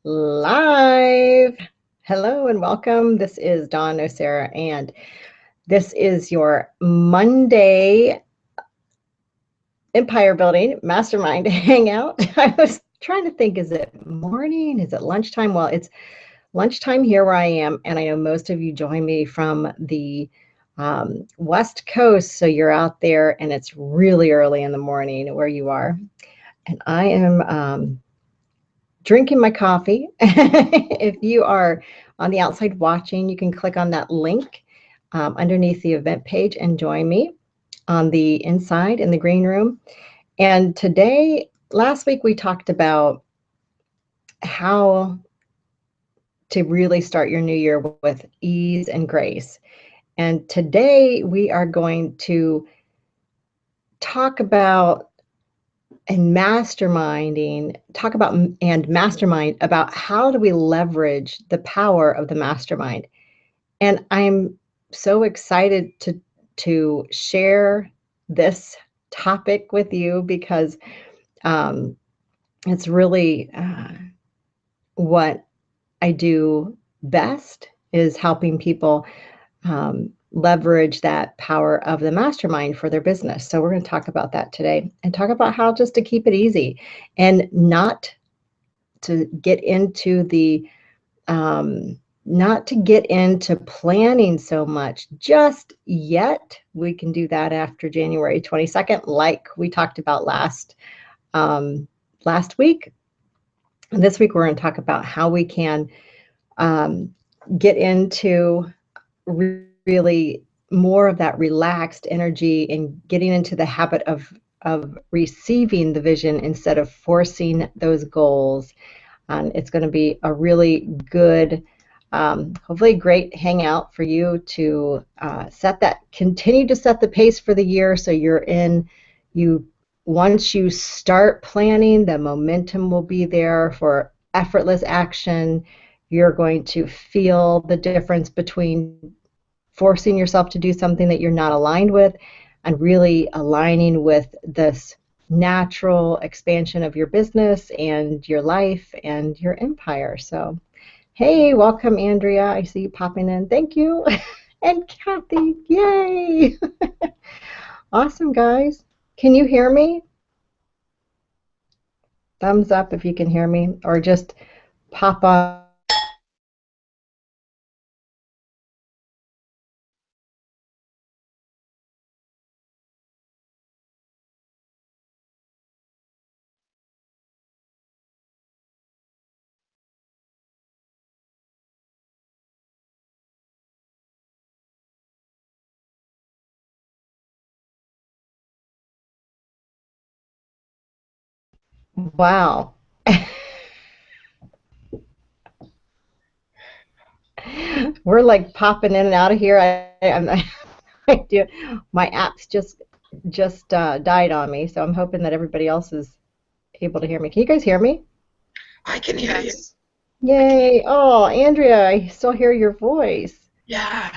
Live. Hello and welcome. This is Dawn O'Sara, and this is your Monday Empire Building Mastermind Hangout. I was trying to think, is it morning? Is it lunchtime? Well, it's lunchtime here where I am, and I know most of you join me from the West Coast, so you're out there, and it's really early in the morning where you are. And I am drinking my coffee. If you are on the outside watching, you can click on that link underneath the event page and join me on the inside in the green room. And today, last week, we talked about how to really start your new year with ease and grace. And today we are going to talk about mastermind about how do we leverage the power of the mastermind. And I'm so excited to share this topic with you because it's really what I do best, is helping people leverage that power of the mastermind for their business. So we're going to talk about that today and talk about how just to keep it easy and not to get into planning so much just yet. We can do that after January 22nd, like we talked about last week. And this week we're going to talk about how we can get into really more of that relaxed energy and getting into the habit of receiving the vision instead of forcing those goals. And it's going to be a really good, hopefully great hangout for you to continue to set the pace for the year. So once you start planning, the momentum will be there for effortless action. You're going to feel the difference between forcing yourself to do something that you're not aligned with and really aligning with this natural expansion of your business and your life and your empire. So, hey, welcome, Andrea. I see you popping in. Thank you. And Kathy, yay. Awesome, guys. Can you hear me? Thumbs up if you can hear me, or just pop on. Wow. We're like popping in and out of here. My app's just died on me, so I'm hoping that everybody else is able to hear me. Can you guys hear me? I can hear you. Yay! Oh, Andrea, I still hear your voice. Yeah.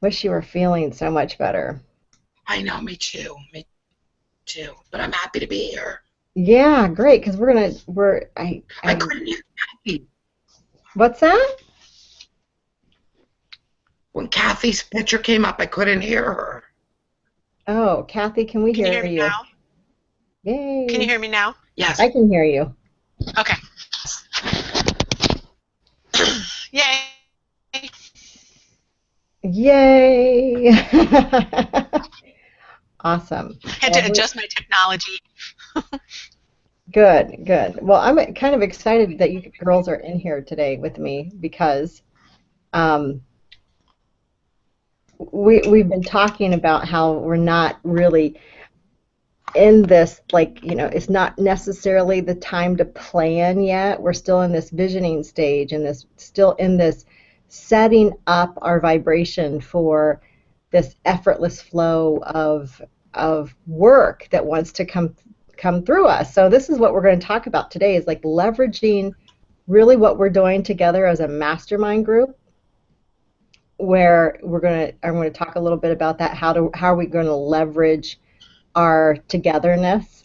Wish you were feeling so much better. I know, me too. But I'm happy to be here. Yeah, great, because I couldn't hear Kathy. What's that? When Kathy's picture came up, I couldn't hear her. Oh, Kathy, can we hear you? Can you hear me now? Yay. Can you hear me now? Yes. I can hear you. Okay. Yay. Yay. Awesome. I had to adjust my technology. Good. Well, I'm kind of excited that you girls are in here today with me because we've been talking about how we're not really in this, it's not necessarily the time to plan yet. We're still in this visioning stage and still in this setting up our vibration for this effortless flow of work that wants to come through us. So this is what we're going to talk about today, is like leveraging really what we're doing together as a mastermind group, where I'm going to talk a little bit about that. How are we going to leverage our togetherness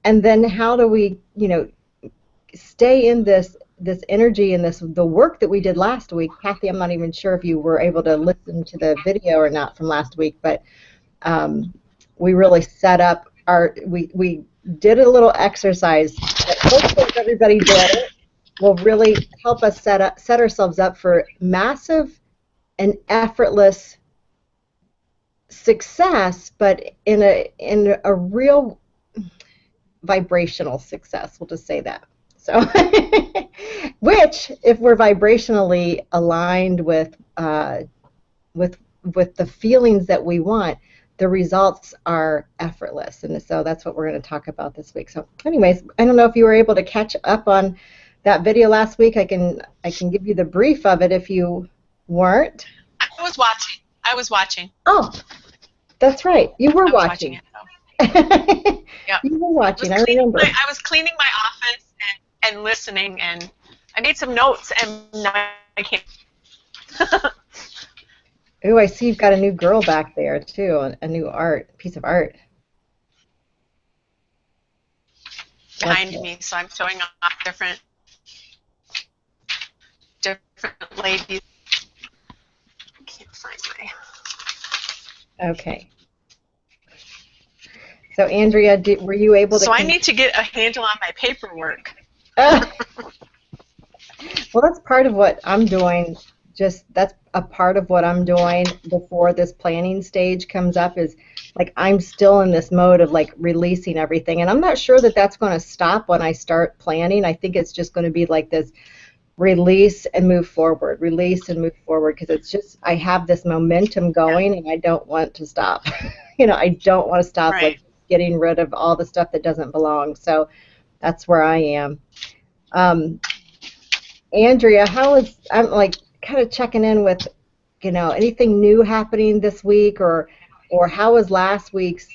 and then how do we, stay in this energy and the work that we did last week. Kathy, I'm not even sure if you were able to listen to the video or not from last week, but we really set up we did a little exercise that hopefully if everybody did it will really help us set ourselves up for massive and effortless success, but in a real vibrational success. We'll just say that. So, which, if we're vibrationally aligned with the feelings that we want, the results are effortless. And so that's what we're going to talk about this week. So, anyways, I don't know if you were able to catch up on that video last week. I can give you the brief of it if you weren't. I was watching. Oh, that's right. You were watching. It, so. Yep. You were watching. I remember. I was cleaning my office and listening, and I made some notes, and now I can't. Ooh, I see you've got a new girl back there too, a new piece of art. Behind me, so I'm showing off different ladies. I can't find my. Okay. So Andrea, were you able to? So I need to get a handle on my paperwork. Well, that's part of what I'm doing. That's a part of what I'm doing before this planning stage comes up, is like I'm still in this mode of like releasing everything, and I'm not sure that that's going to stop when I start planning. I think it's just going to be like this release and move forward, release and move forward, because it's just I have this momentum going, and I don't want to stop. I don't want to stop like getting rid of all the stuff that doesn't belong. So that's where I am. Andrea, I'm like kind of checking in with, anything new happening this week, or how was last week's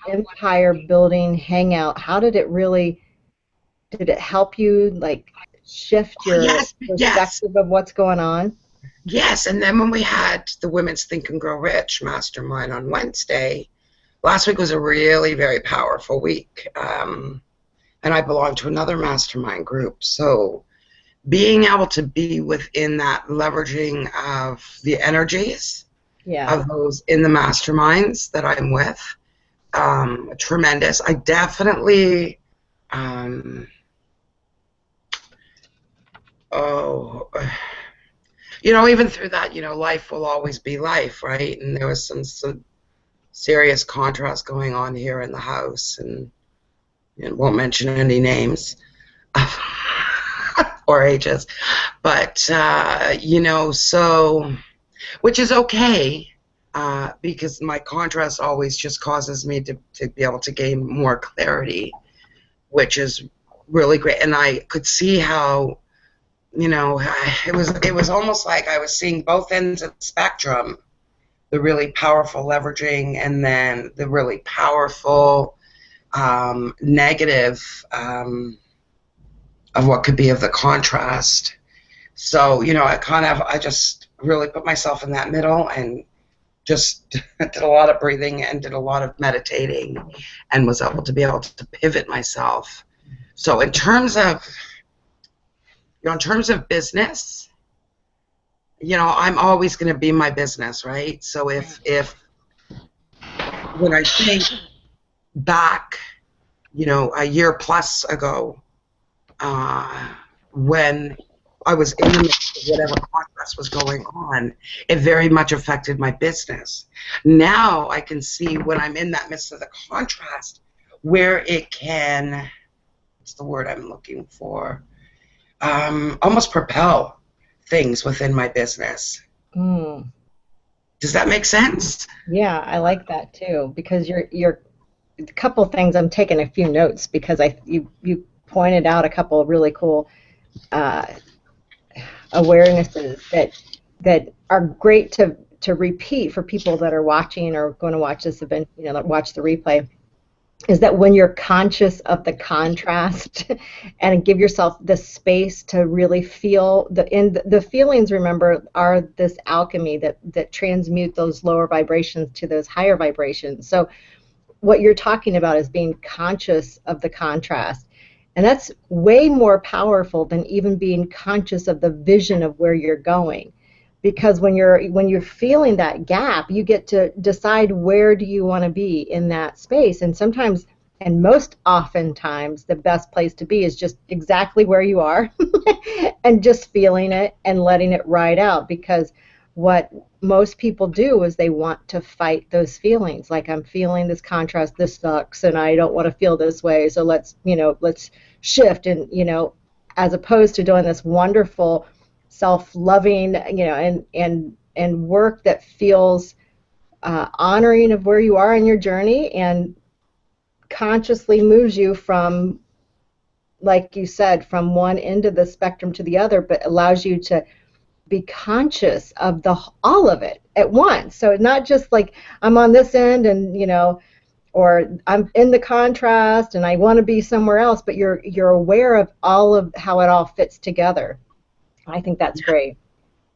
empire building hangout? How did it help you like shift your perspective of what's going on? Yes, and then when we had the Women's Think and Grow Rich Mastermind on Wednesday, last week was a really very powerful week. And I belong to another mastermind group. So being able to be within that leveraging of the energies of those in the masterminds that I'm with, tremendous. I definitely, even through that, life will always be life, right? And there was some serious contrast going on here in the house, and won't mention any names or ages, but so, which is okay, because my contrast always just causes me to be able to gain more clarity, which is really great. And I could see how, it was almost like I was seeing both ends of the spectrum, the really powerful leveraging and then the really powerful negative of what could be of the contrast. So, I just really put myself in that middle and just did a lot of breathing and did a lot of meditating and was able to pivot myself. So in terms of business, I'm always going to be my business, right? So if when I think back, a year plus ago, when I was in the midst of whatever contrast was going on, it very much affected my business. Now I can see when I'm in that midst of the contrast where it can, what's the word I'm looking for, almost propel things within my business. Mm. Does that make sense? Yeah, I like that too, because you're a couple things. I'm taking a few notes because you pointed out a couple of really cool awarenesses that are great to repeat for people that are watching or going to watch this event, watch the replay. Is that when you're conscious of the contrast and give yourself the space to really feel the feelings, remember, are this alchemy that transmute those lower vibrations to those higher vibrations. So what you're talking about is being conscious of the contrast. And that's way more powerful than even being conscious of the vision of where you're going. Because when you're feeling that gap, you get to decide where do you want to be in that space. And sometimes, and most oftentimes, the best place to be is just exactly where you are and just feeling it and letting it ride out. Because what most people do is they want to fight those feelings. Like, I'm feeling this contrast, this sucks, and I don't want to feel this way. So let's shift. And, as opposed to doing this wonderful self-loving, and work that feels honoring of where you are in your journey and consciously moves you from, like you said, from one end of the spectrum to the other, but allows you to be conscious of all of it at once. So it's not just like I'm on this end and or I'm in the contrast and I want to be somewhere else, but you're aware of all of how it all fits together. I think that's great.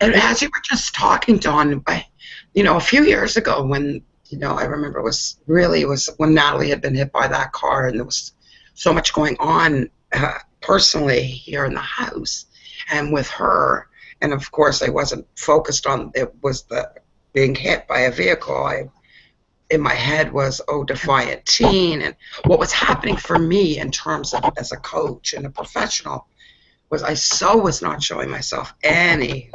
And as you were just talking, Dawn, a few years ago when, I remember it was when Natalie had been hit by that car, and there was so much going on personally here in the house and with her. And of course, I wasn't focused on it was the being hit by a vehicle. In my head was, defiant teen. And what was happening for me in terms of as a coach and a professional was I was not showing myself any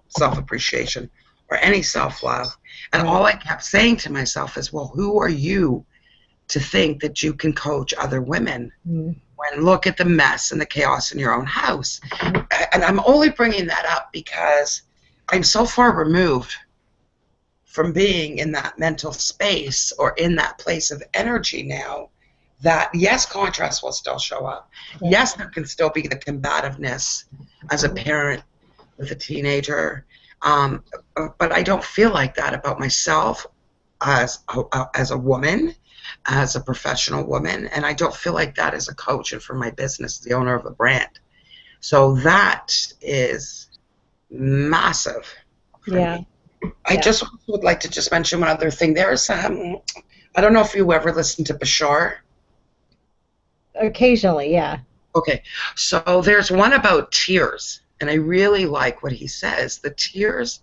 self-appreciation or any self-love. And all I kept saying to myself is, well, who are you to think that you can coach other women when look at the mess and the chaos in your own house? And I'm only bringing that up because I'm so far removed from being in that mental space or in that place of energy now that, yes, contrast will still show up. Yes, there can still be the combativeness as a parent with a teenager, but I don't feel like that about myself as a woman, as a professional woman, and I don't feel like that as a coach and for my business, the owner of a brand. So that is massive for me. I just would like to just mention one other thing. There's, I don't know if you ever listened to Bashar. Occasionally, yeah. Okay, so there's one about tears, and I really like what he says. The tears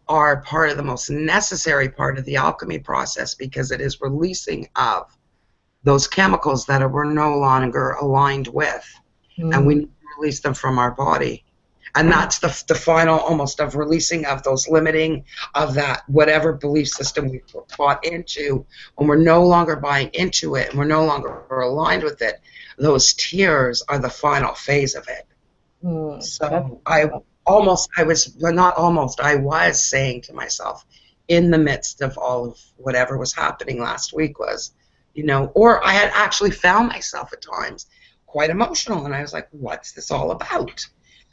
are part of the most necessary part of the alchemy process because it is releasing of those chemicals that we're no longer aligned with, and we need to release them from our body. And that's the final almost of releasing of those limiting of that whatever belief system we bought into. When we're no longer buying into it and we're no longer aligned with it, those tears are the final phase of it. So I was saying to myself in the midst of all of whatever was happening last week was, or I had actually found myself at times quite emotional, and I was like, what's this all about?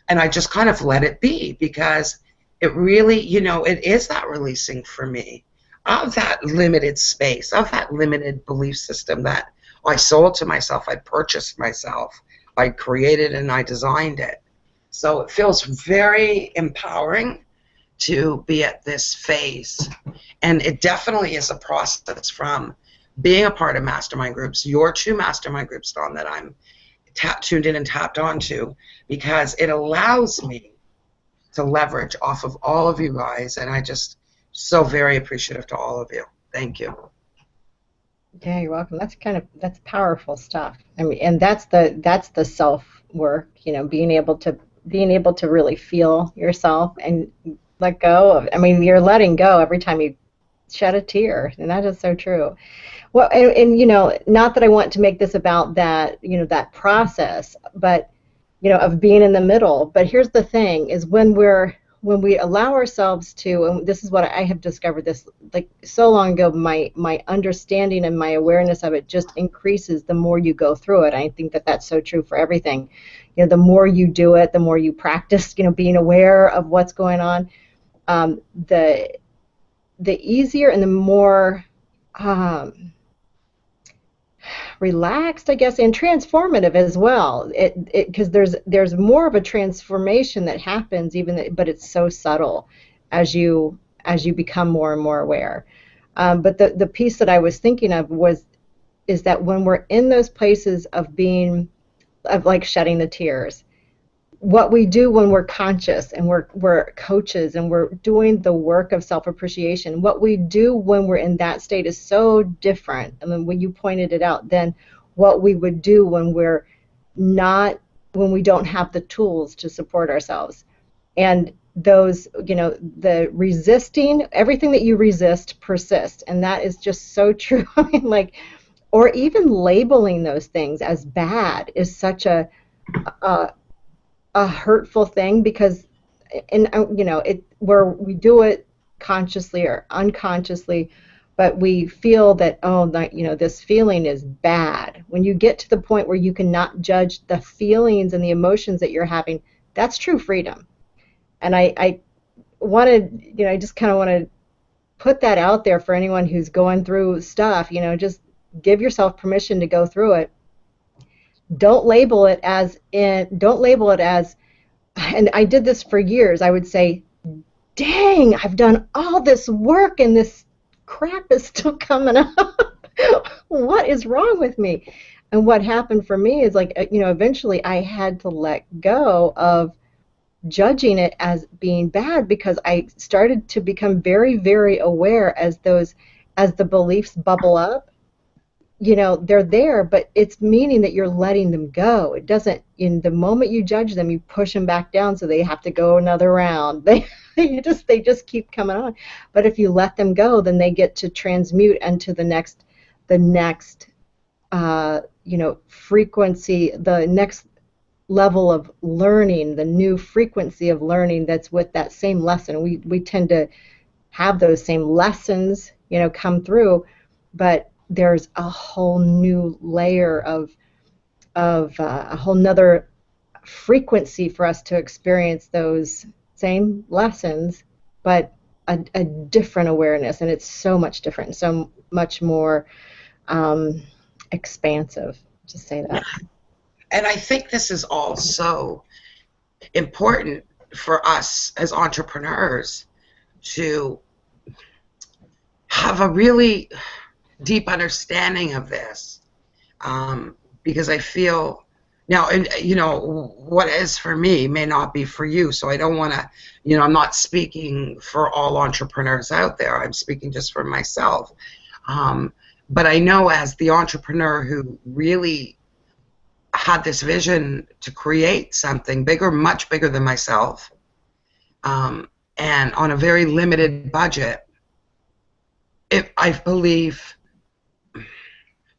And I just kind of let it be because it really, it is that releasing for me of that limited space, of that limited belief system that I sold to myself, I purchased myself, I created and I designed it. So it feels very empowering to be at this phase. And it definitely is a process from being a part of mastermind groups, your two mastermind groups, Dawn, that I'm tuned in and tapped onto, because it allows me to leverage off of all of you guys, and I just so very appreciative to all of you. Thank you. Yeah, you're welcome. That's powerful stuff. I mean, and that's the self work, being able to really feel yourself and let go of. I mean, you're letting go every time you shed a tear, and that is so true. Well, and not that I want to make this about that, that process, but of being in the middle. But here's the thing: is when we allow ourselves to, and this is what I have discovered this like so long ago, my understanding and my awareness of it just increases the more you go through it. I think that that's so true for everything. The more you do it, the more you practice, being aware of what's going on, the easier and the more relaxed, I guess, and transformative as well. Because there's more of a transformation that happens, but it's so subtle as you become more and more aware. But the piece that I was thinking of was is that when we're in those places of being, of like shedding the tears, what we do when we're conscious and we're coaches and we're doing the work of self-appreciation, what we do when we're in that state is so different. I mean, when you pointed it out, than what we would do when we're not, when we don't have the tools to support ourselves. And those, the resisting, everything that you resist persists. And that is just so true. I mean, like, or even labeling those things as bad is such a hurtful thing, because, and it, where we do it consciously or unconsciously, but we feel that, oh, this feeling is bad. When you get to the point where you cannot judge the feelings and the emotions that you're having, that's true freedom. And I wanted, I just kind of want to put that out there for anyone who's going through stuff. Just give yourself permission to go through it. Don't label it as, and I did this for years. I would say, dang, I've done all this work and this crap is still coming up. What is wrong with me? And what happened for me is, like, eventually I had to let go of judging it as being bad, because I started to become very, very aware as the beliefs bubble up. They're there, but it's meaning that you're letting them go. It doesn't, in the moment you judge them, you push them back down so they have to go another round. They just keep coming on. But if you let them go, then they get to transmute into the next frequency, the next level of learning, the new frequency of learning that's with that same lesson. We tend to have those same lessons, come through, but there's a whole new layer of a whole nother frequency for us to experience those same lessons, but a different awareness, and it's so much different, so much more expansive, to say that. And I think this is also important for us as entrepreneurs to have a really deep understanding of this, because I feel now, and what is for me may not be for you, so I don't want to, I'm not speaking for all entrepreneurs out there. I'm speaking just for myself. But I know, as the entrepreneur who really had this vision to create something bigger, much bigger than myself, and on a very limited budget, I believe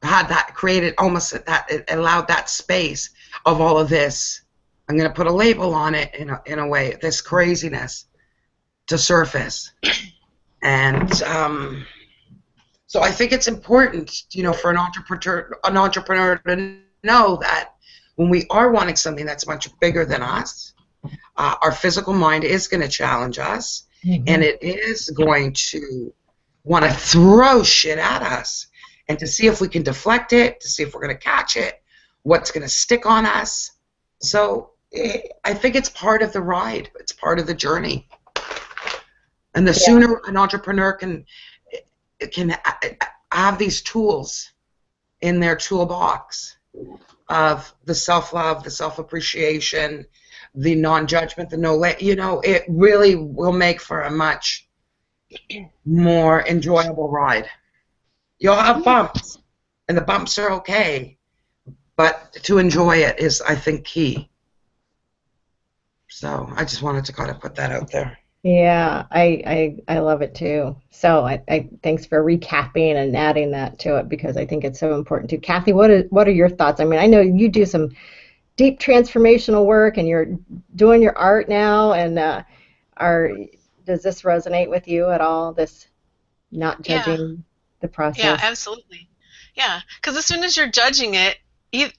had that created almost that, it allowed that space of all of this, I'm going to put a label on it in a way, this craziness to surface. And so I think it's important, for an entrepreneur to know that when we are wanting something that's much bigger than us, our physical mind is going to challenge us, and it is going to want to throw shit at us, and to see if we can deflect it, to see if we're going to catch it, what's going to stick on us. So I think it's part of the ride. It's part of the journey. And the sooner an entrepreneur can have these tools in their toolbox of the self-love, the self-appreciation, the non-judgment, it really will make for a much more enjoyable ride. You'll have bumps, and the bumps are okay, but to enjoy it is, I think, key. So I just wanted to kind of put that out there. Yeah, I love it too. So I thanks for recapping and adding that to it, because I think it's so important too. Kathy, what are your thoughts? I mean, I know you do some deep transformational work, and you're doing your art now, and does this resonate with you at all? This not judging the process? Yeah, absolutely. Yeah, because as soon as you're judging it,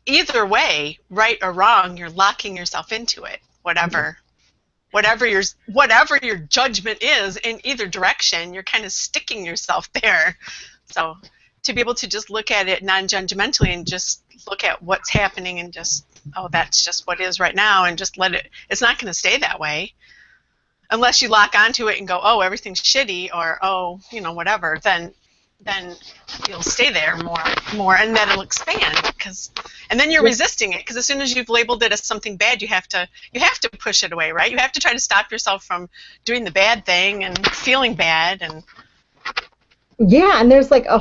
either way, right or wrong, you're locking yourself into it. Whatever your judgment is in either direction, you're kind of sticking yourself there. So to be able to just look at it non-judgmentally and just look at what's happening and just, oh, that's just what is right now, and just let it. It's not going to stay that way. Unless you lock onto it and go, oh, everything's shitty, or, oh, whatever, then then you'll stay there more, and then it'll expand. And then you're resisting it, because as soon as you've labeled it as something bad, you have to push it away, right? You have to try to stop yourself from doing the bad thing and feeling bad. And yeah, and there's a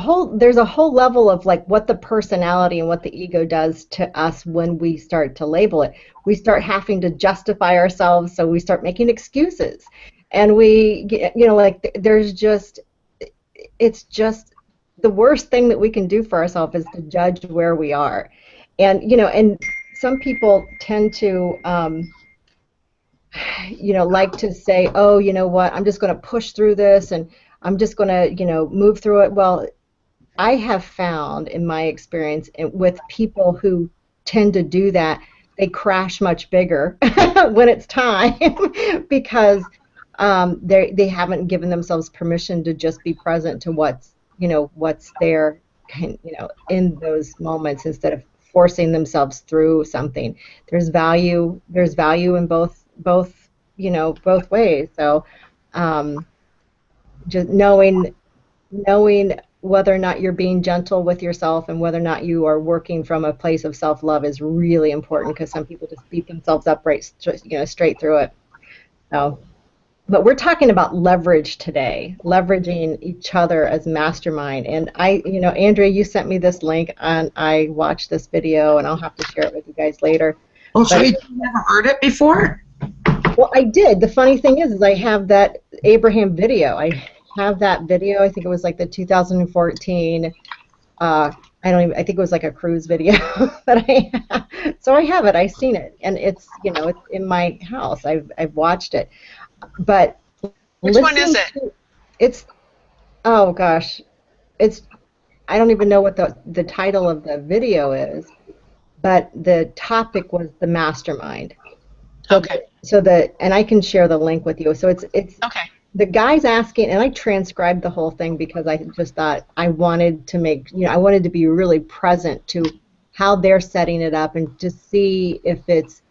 whole level of like what the personality and what the ego does to us when we start to label it. We start having to justify ourselves, so we start making excuses, and like it's just the worst thing that we can do for ourselves is to judge where we are. And some people tend to like to say, oh, you know what, I'm just going to push through this, and I'm just going to move through it. Well, I have found in my experience with people who tend to do that, they crash much bigger when it's time because they haven't given themselves permission to just be present to what's there, in those moments, instead of forcing themselves through something. There's value in both ways. So just knowing whether or not you're being gentle with yourself and whether or not you are working from a place of self-love is really important, because some people just beat themselves up straight through it. So, but we're talking about leverage today, leveraging each other as mastermind. And Andrea, you sent me this link, and I watched this video, and I'll have to share it with you guys later. Oh, so you never heard it before? Well, I did. The funny thing is I have that Abraham video. I have that video. I think it was like the 2014. I think it was like a cruise video that I have. So I have it. I've seen it, and it's it's in my house. I've watched it. But which one is it? It's oh gosh, I don't even know what the title of the video is, but the topic was the mastermind. Okay. And I can share the link with you. So it's okay. The guy's asking, and I transcribed the whole thing because I just thought I wanted to be really present to how they're setting it up, and to see if it's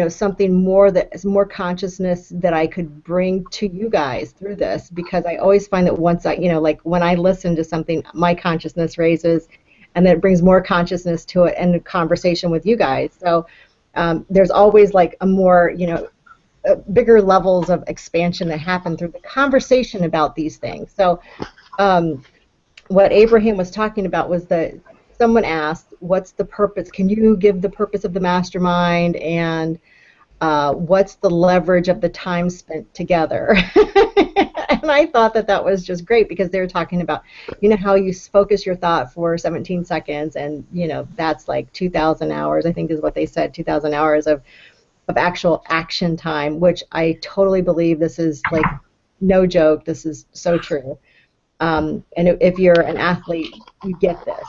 something more consciousness that I could bring to you guys through this, because I always find that once like when I listen to something, my consciousness raises, and then it brings more consciousness to it and a conversation with you guys. So there's always like a more, bigger levels of expansion that happen through the conversation about these things. So what Abraham was talking about was that someone asked, what's the purpose? Can you give the purpose of the mastermind, and what's the leverage of the time spent together? And I thought that was just great, because they were talking about, how you focus your thought for 17 seconds, and, that's like 2,000 hours, I think is what they said, 2,000 hours of actual action time, which I totally believe. This is like no joke. This is so true. And if you're an athlete, you get this,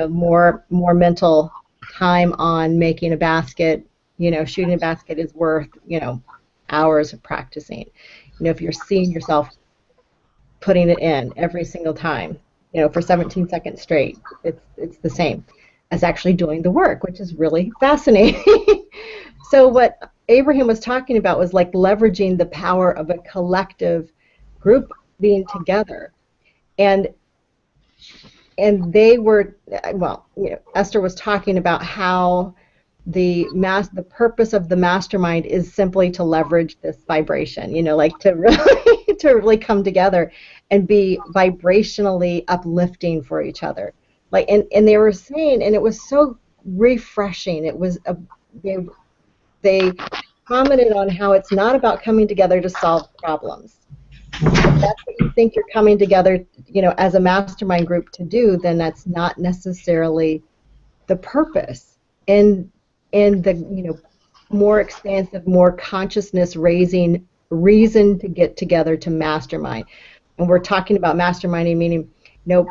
more mental time on making a basket, shooting a basket is worth, hours of practicing. If you're seeing yourself putting it in every single time, for 17 seconds straight, it's the same as actually doing the work, which is really fascinating. So what Abraham was talking about was like leveraging the power of a collective group being together. And they were, Esther was talking about how the purpose of the mastermind is simply to leverage this vibration, like to really come together and be vibrationally uplifting for each other. Like, and they were saying, and it was so refreshing. It was they commented on how it's not about coming together to solve problems. If that's what you think you're coming together, as a mastermind group to do, then that's not necessarily the purpose. And the more expansive, more consciousness raising reason to get together to mastermind. And we're talking about masterminding, meaning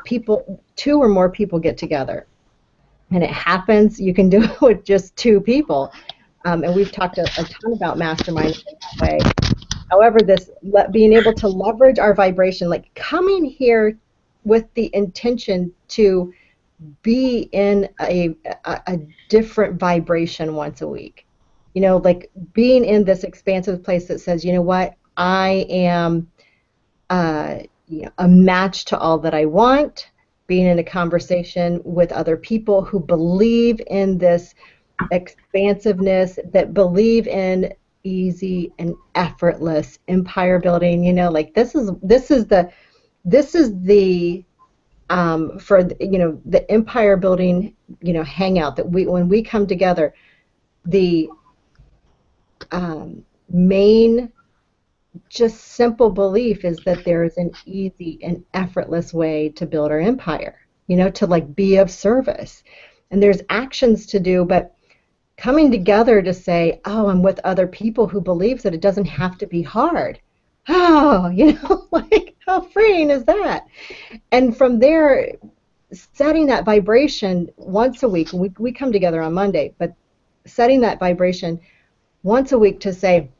people, 2 or more people get together, and it happens. You can do it with just 2 people, and we've talked a ton about masterminding in that way. However, being able to leverage our vibration, like coming here with the intention to be in a different vibration once a week, like being in this expansive place that says, what, I am a match to all that I want. being in a conversation with other people who believe in this expansiveness, that believe in easy and effortless empire building. You know, like this is the for the empire building hangout that we when we come together, the main just simple belief is that there is an easy and effortless way to build our empire, to like be of service. And there's actions to do, but coming together to say, oh, I'm with other people who believe that it doesn't have to be hard. Oh, like how freeing is that? And from there, setting that vibration once a week, we come together on Monday, but setting that vibration once a week to say,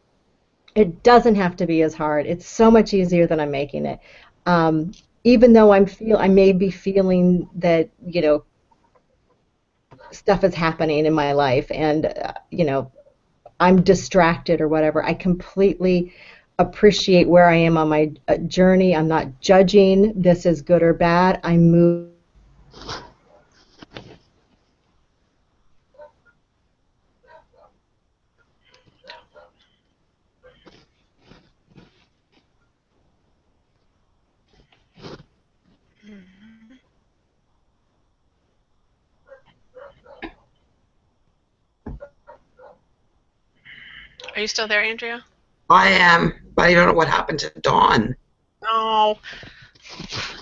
it doesn't have to be as hard. It's so much easier than I'm making it. Even though I may be feeling that, stuff is happening in my life and, I'm distracted or whatever. I completely appreciate where I am on my journey. I'm not judging this is good or bad. I move. Are you still there, Andrea? I am, but I don't know what happened to Dawn. Oh,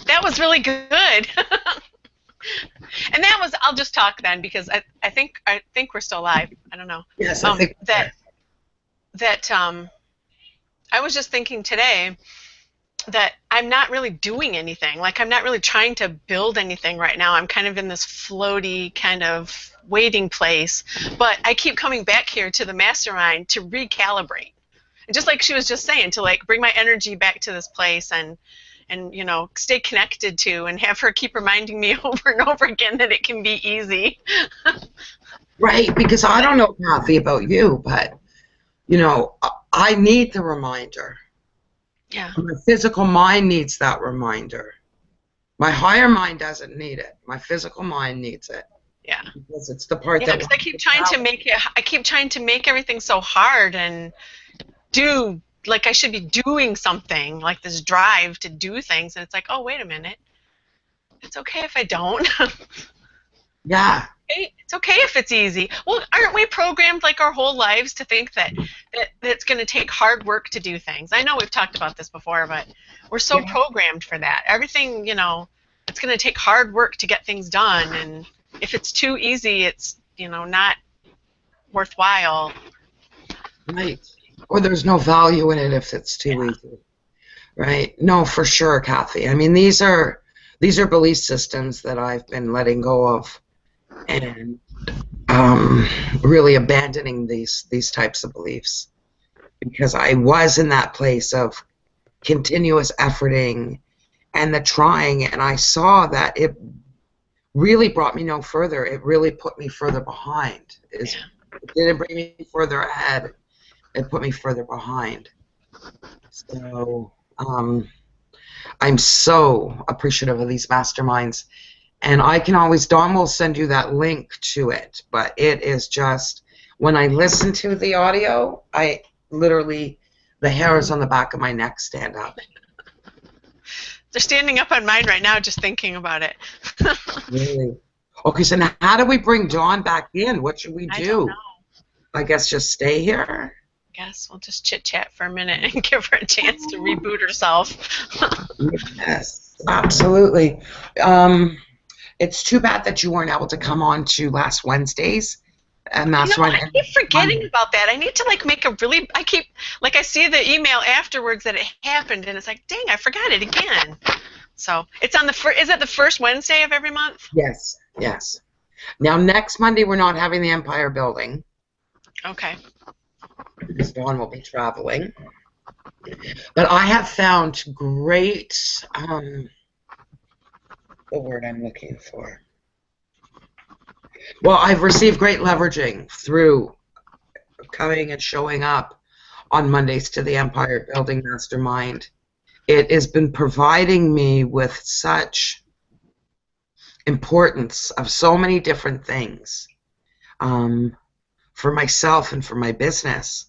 that was really good. And that was, I'll just talk then because I think we're still live. I don't know. Yes, I think that I was just thinking today that I'm not really doing anything. Like I'm not really trying to build anything right now. I'm kind of in this floaty kind of waiting place. But I keep coming back here to the mastermind to recalibrate. And just like she was just saying, to like bring my energy back to this place and stay connected to, and have her keep reminding me over and over again that it can be easy. Right, because I don't know, Kathy, about you, but I need the reminder. Yeah. My physical mind needs that reminder. My higher mind doesn't need it. My physical mind needs it. Yeah. Because it's the part that I keep trying to make it. I keep trying to make everything so hard and do like I should be doing something, like this drive to do things, and it's like, oh, wait a minute. It's okay if I don't. Yeah. It's okay if it's easy. Well, aren't we programmed like our whole lives to think that it's going to take hard work to do things? I know we've talked about this before, but we're so programmed for that. Everything, it's going to take hard work to get things done, and if it's too easy, it's, not worthwhile. Right. Or there's no value in it if it's too easy. Right. No, for sure, Kathy. I mean, these are belief systems that I've been letting go of, and really abandoning these types of beliefs, because I was in that place of continuous efforting and the trying, and I saw that it really brought me no further. It really put me further behind. It didn't bring me further ahead. It put me further behind. So I'm so appreciative of these masterminds. And I can always, Dawn will send you that link to it, but it is just, when I listen to the audio, I literally, the hairs on the back of my neck stand up. They're standing up on mine right now just thinking about it. Really? Okay, so now how do we bring Dawn back in? What should we do? I don't know. I guess just stay here? Guess we'll just chit-chat for a minute and give her a chance to reboot herself. Yes, absolutely. It's too bad that you weren't able to come on to last Wednesday's. And that's why I keep forgetting about that. I need to make a really. I see the email afterwards that it happened, and it's like, dang, I forgot it again. So it's on the is it the first Wednesday of every month? Yes, yes. Now next Monday we're not having the Empire Building. Okay. Because Dawn will be traveling. But I have found great. The word I'm looking for. Well, I've received great leveraging through coming and showing up on Mondays to the Empire Building Mastermind. It has been providing me with such importance of so many different things for myself and for my business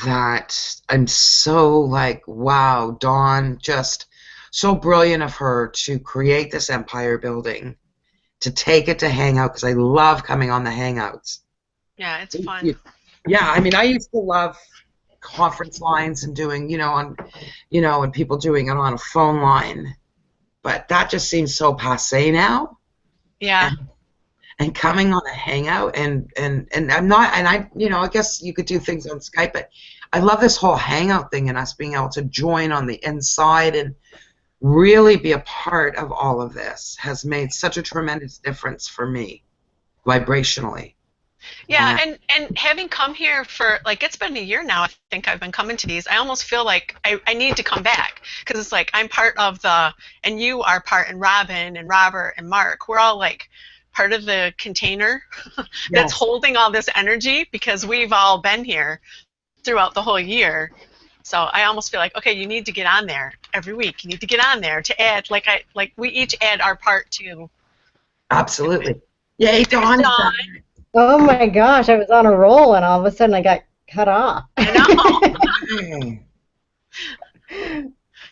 that I'm so like, wow, Dawn, just so brilliant of her to create this empire building, to take it to Hangout, because I love coming on the Hangouts. Yeah, it's fun. Yeah, I mean, I used to love conference lines and doing, and people doing it on a phone line, but that just seems so passé now. Yeah. And coming on a Hangout, and I'm not, and I guess you could do things on Skype, but I love this whole Hangout thing and us being able to join on the inside and really be a part of all of this has made such a tremendous difference for me, vibrationally. Yeah, and having come here for, like, it's been a year now, I think I've been coming to these, I almost feel like I need to come back, because it's like I'm part of the, and you are part, and Robin and Robert and Mark, we're all like part of the container that's holding all this energy, because we've all been here throughout the whole year. So I almost feel like, okay, you need to get on there every week. You need to get on there to add, like we each add our part to. Absolutely. Yay, Dawn. Oh my gosh, I was on a roll and all of a sudden I got cut off. I know.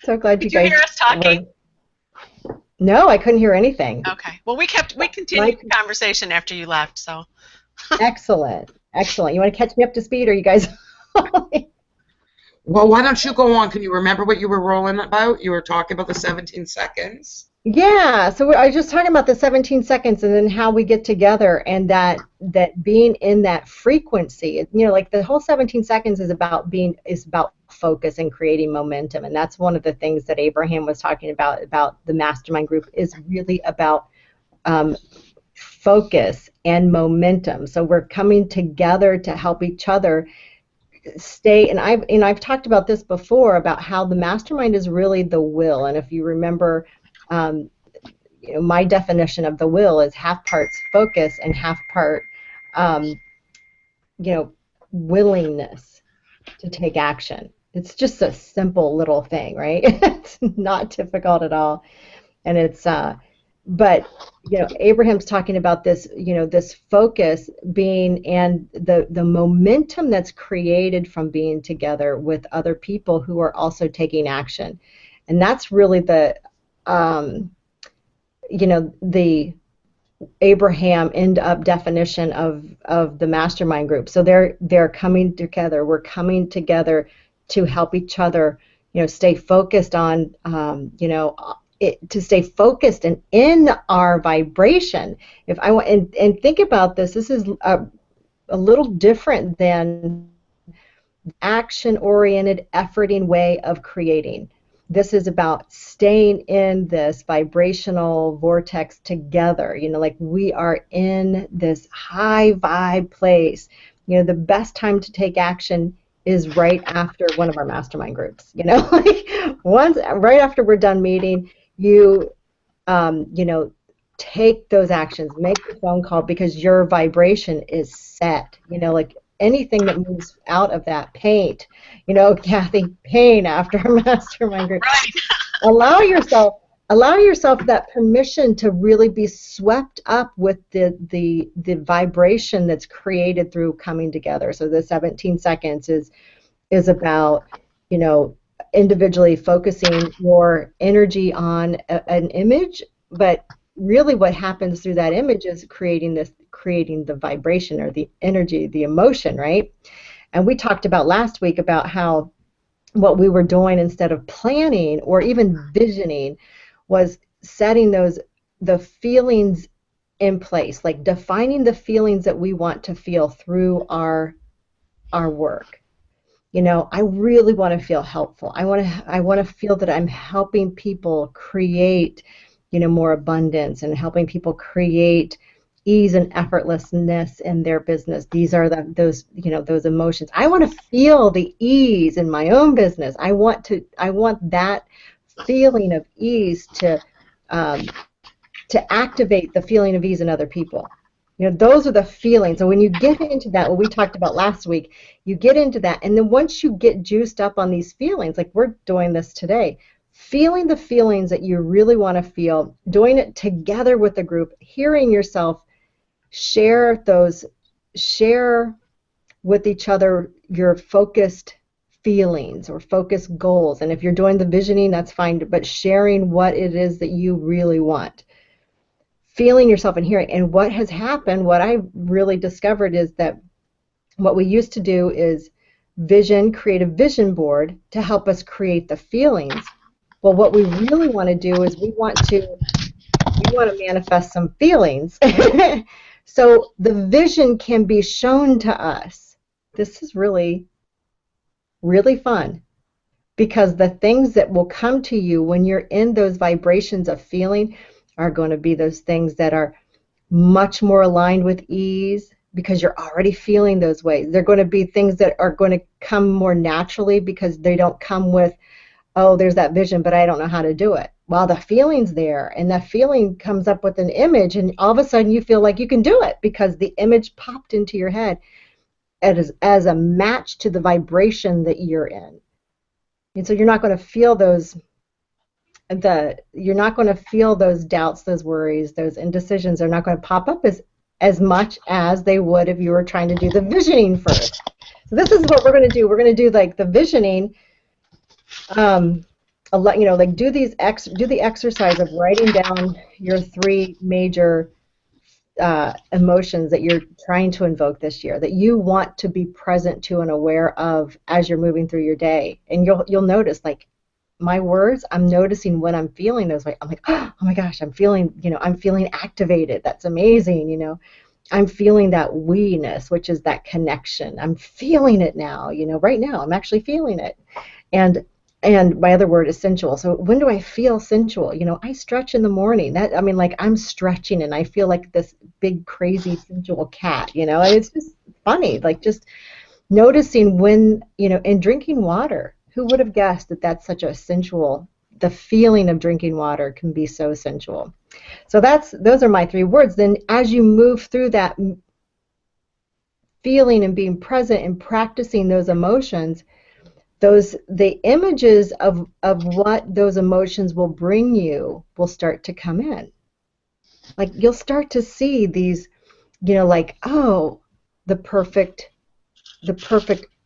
So glad you guys. Did you hear us talking? No, I couldn't hear anything. Okay. Well, we continued the conversation after you left, so. Excellent. Excellent. You want to catch me up to speed, or you guys? Well, why don't you go on? Can you remember what you were rolling about? You were talking about the 17 seconds. Yeah, so I was just talking about the 17 seconds and then how we get together, and that being in that frequency. Like the whole 17 seconds is about focus and creating momentum, and that's one of the things that Abraham was talking about the Mastermind group is really about focus and momentum. So we're coming together to help each other stay, and I've talked about this before, about how the Mastermind is really the will. And if you remember, my definition of the will is half parts focus and half part willingness to take action. It's just a simple little thing, right? It's not difficult at all. And it's but Abraham's talking about this, this focus being, and the momentum that's created from being together with other people who are also taking action. And that's really the the Abraham end-up definition of the Mastermind group. So they're coming together. We're coming together to help each other, stay focused on, to stay focused and in our vibration. If I want, and think about this, this is a little different than action-oriented, efforting way of creating. This is about staying in this vibrational vortex together. Like we are in this high vibe place. The best time to take action is right after one of our mastermind groups. Like right after we're done meeting, you take those actions, make the phone call, because your vibration is set. Like anything that moves out of that paint, Kathy, pain after a mastermind group. Right. Allow yourself that permission to really be swept up with the vibration that's created through coming together. So the 17 seconds is about, individually focusing your energy on an image, but really what happens through that image is creating the vibration or the energy, the emotion, right? And we talked about last week about how what we were doing instead of planning or even visioning was setting the feelings in place, like defining the feelings that we want to feel through our work. I really want to feel helpful. I want to feel that I'm helping people create, more abundance, and helping people create ease and effortlessness in their business. These are those emotions. I want to feel the ease in my own business. I want that feeling of ease to activate the feeling of ease in other people. Those are the feelings. And when you get into that, what we talked about last week, you get into that, and then once you get juiced up on these feelings, like we're doing this today, feeling the feelings that you really want to feel, doing it together with the group, hearing yourself share with each other your focused feelings or focused goals. And if you're doing the visioning, that's fine, but sharing what it is that you really want. Feeling yourself and hearing. And what has happened, what I really discovered is that what we used to do is create a vision board to help us create the feelings. Well, what we really want to do is we want to manifest some feelings. So the vision can be shown to us. This is really, really fun, because the things that will come to you when you're in those vibrations of feeling are going to be those things that are much more aligned with ease, because you're already feeling those ways. They're going to be things that are going to come more naturally, because they don't come with, oh, there's that vision, but I don't know how to do it. Well, the feeling's there, and that feeling comes up with an image, and all of a sudden you feel like you can do it because the image popped into your head as a match to the vibration that you're in. And so you're not going to feel those doubts, those worries, those indecisions. They're not going to pop up as much as they would if you were trying to do the visioning first. So this is what we're going to do. We're going to do like the visioning. Do the exercise of writing down your 3 major emotions that you're trying to invoke this year, that you want to be present to and aware of as you're moving through your day. And you'll notice, like, my words, I'm noticing when I'm feeling those. I'm like, oh my gosh, I'm feeling activated. That's amazing. I'm feeling that we-ness, which is that connection. I'm feeling it now. Right now, I'm actually feeling it. And my other word is sensual. So when do I feel sensual? I stretch in the morning. I'm stretching and I feel like this big, crazy, sensual cat, and it's just funny, like just noticing when, and drinking water. Who would have guessed that that's such a sensual, the feeling of drinking water can be so sensual. So those are my 3 words. Then as you move through that feeling and being present and practicing those emotions, the images of what those emotions will bring you will start to come in. Like you'll start to see these, like, oh, the perfect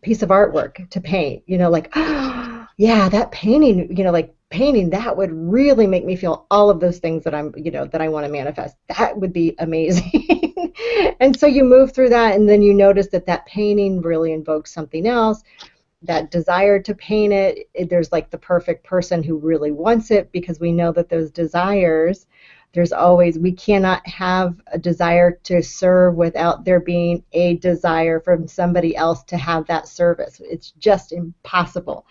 piece of artwork to paint, like, oh, yeah, that painting, like painting, that would really make me feel all of those things that that I want to manifest. That would be amazing. And so you move through that, and then you notice that painting really invokes something else. That desire to paint it, there's like the perfect person who really wants it, because we know that those desires, we cannot have a desire to serve without there being a desire from somebody else to have that service. It's just impossible.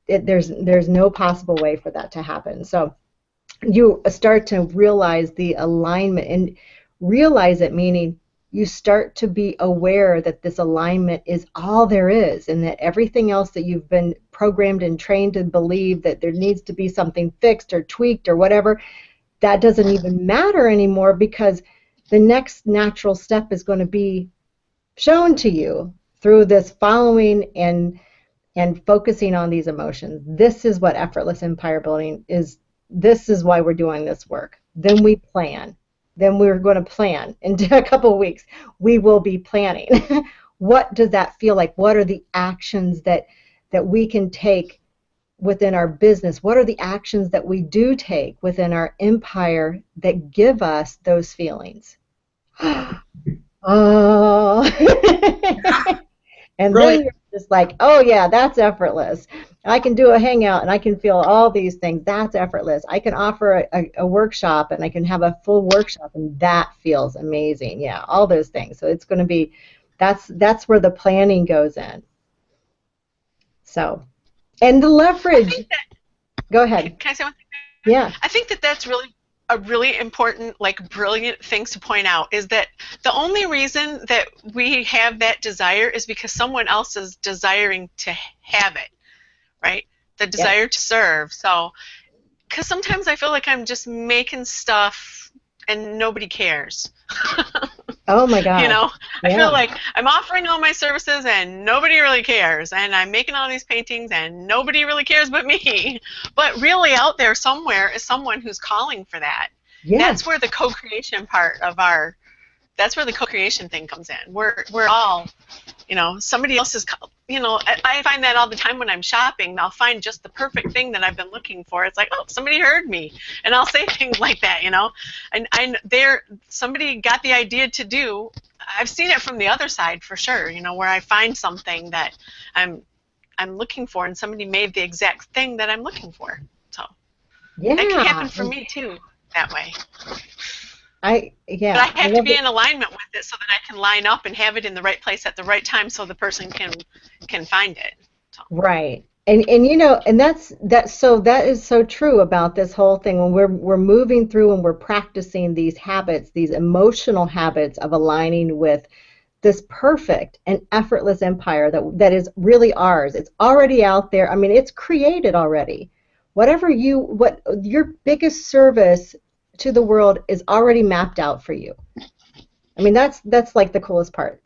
There's no possible way for that to happen. So you start to realize the alignment, and realize it, meaning you start to be aware that this alignment is all there is, and that everything else that you've been programmed and trained to believe that there needs to be something fixed or tweaked or whatever, that doesn't even matter anymore, because the next natural step is going to be shown to you through this following and focusing on these emotions. This is what effortless empire building is. This is why we're doing this work. Then we plan. Then we're going to plan. In a couple of weeks, we will be planning. What does that feel like? What are the actions that we can take within our business? What are the actions that we do take within our empire that give us those feelings? Oh. And then you're just like, oh yeah, that's effortless. I can do a hangout and I can feel all these things. That's effortless. I can offer a workshop and I can have a full workshop, and that feels amazing. Yeah, all those things. So it's going to be, that's where the planning goes in. So, and the leverage. Go ahead. Can I say one thing? Yeah. I think that's really a really important, like, brilliant thing to point out, is that the only reason that we have that desire is because someone else is desiring to have it, right? The desire to serve. So, because sometimes I feel like I'm just making stuff and nobody cares. Oh my gosh. You know, I Yeah. feel like I'm offering all my services and nobody really cares, and I'm making all these paintings and nobody really cares but me. But really out there somewhere is someone who's calling for that. Yeah. That's where the co-creation part of that's where the co-creation thing comes in. We're all, you know, somebody else is, you know, I find that all the time when I'm shopping. I'll find just the perfect thing that I've been looking for. It's like, oh, somebody heard me, and I'll say things like that, you know, and somebody got the idea to do. I've seen it from the other side for sure, you know, where I find something that I'm looking for, and somebody made the exact thing that I'm looking for. So Yeah. that can happen for me too, that way. Yeah. But I have to be it. in alignment with it so that I can line up and have it in the right place at the right time so the person can find it. So. Right. And you know, and that is so true about this whole thing when we're moving through and we're practicing these habits, these emotional habits of aligning with this perfect and effortless empire that is really ours. It's already out there. I mean, it's created already. What your biggest service to the world is already mapped out for you. I mean, that's like the coolest part.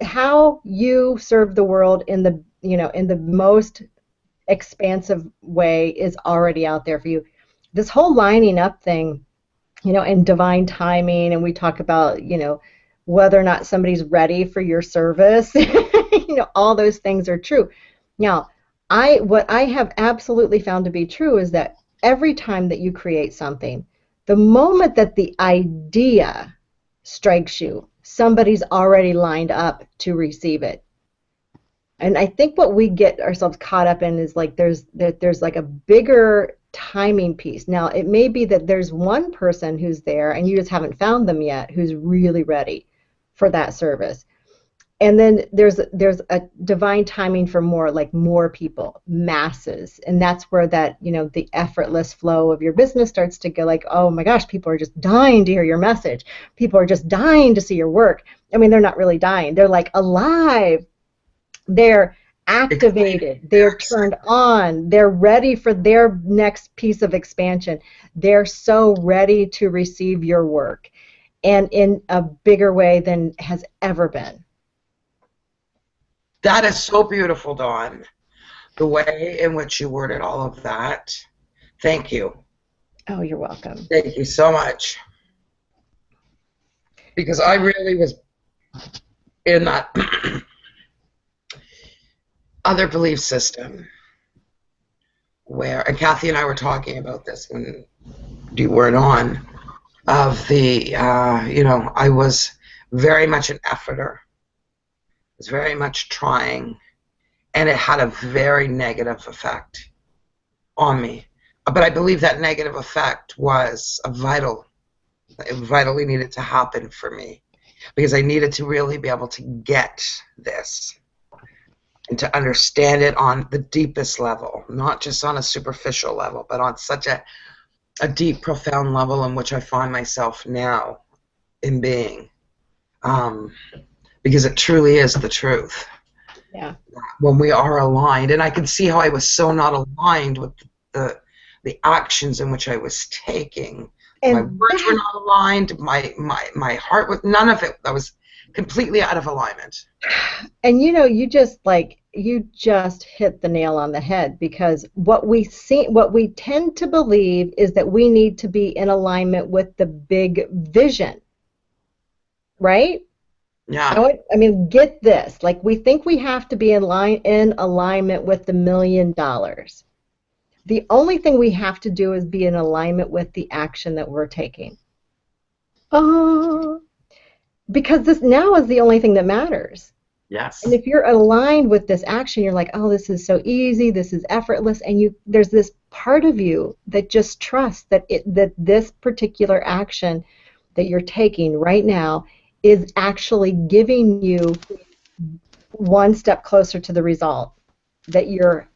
How you serve the world in the most expansive way is already out there for you. This whole lining up thing, you know, and divine timing, and we talk about, you know, whether or not somebody's ready for your service. You know, all those things are true. Now, what I have absolutely found to be true is that every time that you create something, the moment that the idea strikes you, somebody's already lined up to receive it. And I think what we get ourselves caught up in is like there's like a bigger timing piece. Now, it may be that there's one person who's there and you just haven't found them yet who's really ready for that service. And then there's a divine timing for more people, masses. And that's where that, you know, the effortless flow of your business starts to go like, oh my gosh, people are just dying to hear your message. People are just dying to see your work. I mean, they're not really dying. They're like alive. They're activated. They're turned on. They're ready for their next piece of expansion. They're so ready to receive your work, and in a bigger way than has ever been. That is so beautiful, Dawn. The way in which you worded all of that. Thank you. Oh, you're welcome. Thank you so much. Because I really was in that other belief system where, and Kathy and I were talking about this when you weren't on, of the, you know, I was very much an efforter. Was very much trying, and it had a very negative effect on me. But I believe that negative effect was it vitally needed to happen for me, because I needed to really be able to get this and to understand it on the deepest level, not just on a superficial level, but on such a deep, profound level in which I find myself now in being. Because it truly is the truth. Yeah. When we are aligned, and I can see how I was so not aligned with the actions in which I was taking. And my words were not aligned. My heart was, none of it. I was completely out of alignment. And you know, you just hit the nail on the head, because what we tend to believe is that we need to be in alignment with the big vision, right? Yeah. I mean, get this. Like, we think we have to be in alignment with the $1 million. The only thing we have to do is be in alignment with the action that we're taking. Because this now is the only thing that matters. Yes. And if you're aligned with this action, you're like, oh, this is so easy, this is effortless, and there's this part of you that just trusts that this particular action that you're taking right now is actually giving you one step closer to the result that you're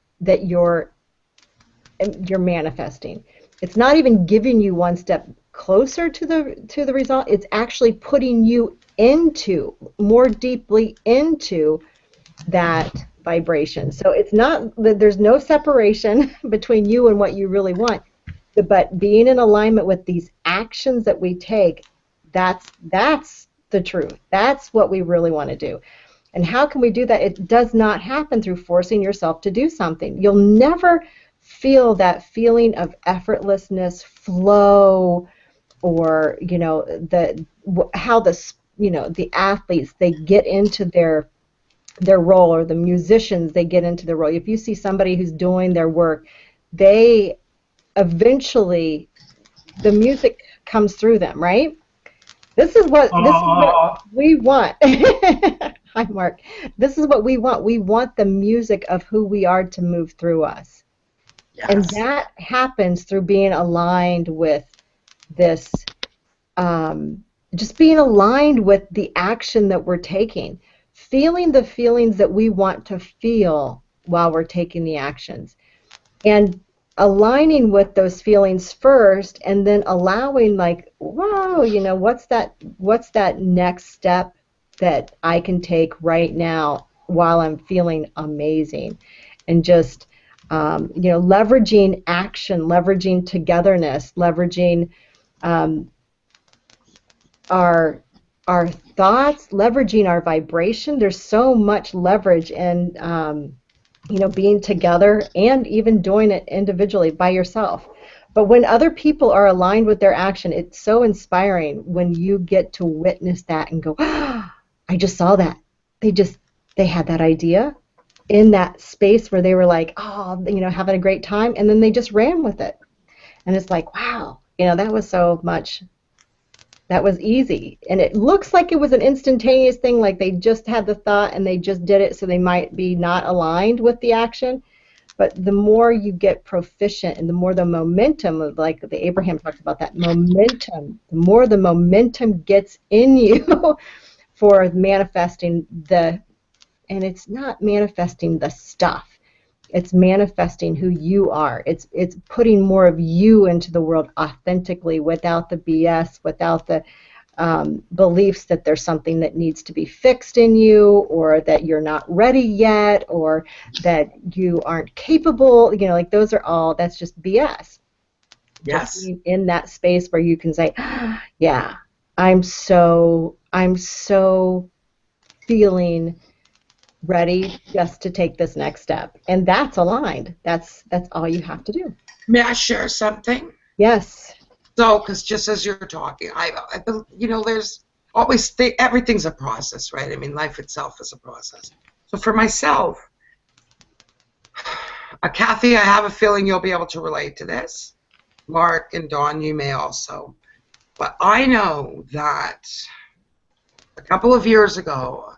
manifesting. It's not even giving you one step closer to the result. It's actually putting you more deeply into that vibration. So it's not that there's no separation between you and what you really want. But being in alignment with these actions that we take, that's the truth. That's what we really want to do. And how can we do that? It does not happen through forcing yourself to do something. You'll never feel that feeling of effortlessness, flow, or how the athletes, they get into their role, or the musicians, they get into their role. If you see somebody who's doing their work, they eventually, the music comes through them, right? This is what we want. Hi, Mark. This is what we want. We want the music of who we are to move through us. Yes. And that happens through being aligned with this, just being aligned with the action that we're taking, feeling the feelings that we want to feel while we're taking the actions, and aligning with those feelings first, and then allowing, like, whoa, what's that next step that I can take right now while I'm feeling amazing, and just leveraging action, leveraging togetherness, leveraging our thoughts, leveraging our vibration. There's so much leverage in being together, and even doing it individually by yourself. But when other people are aligned with their action, it's so inspiring when you get to witness that and go, oh, I just saw that. They had that idea in that space where they were like, oh, having a great time, and then they just ran with it. And it's like, wow, that was so much. That was easy. And it looks like it was an instantaneous thing, like they just had the thought and they just did it, so they might be not aligned with the action. But the more you get proficient, and the more the momentum, like the Abraham talks about that momentum, the more the momentum gets in you for manifesting and it's not manifesting the stuff. It's manifesting who you are. It's putting more of you into the world authentically, without the BS, without the beliefs that there's something that needs to be fixed in you, or that you're not ready yet, or that you aren't capable. Like those are all, that's just BS. Yes. Just being in that space where you can say, yeah, I'm so feeling ready just to take this next step, and that's aligned. That's all you have to do. May I share something? Yes. So, because just as you're talking, I there's always everything's a process, right? I mean, life itself is a process. So for myself, Kathy, I have a feeling you'll be able to relate to this. Mark and Dawn, you may also. But I know that a couple of years ago,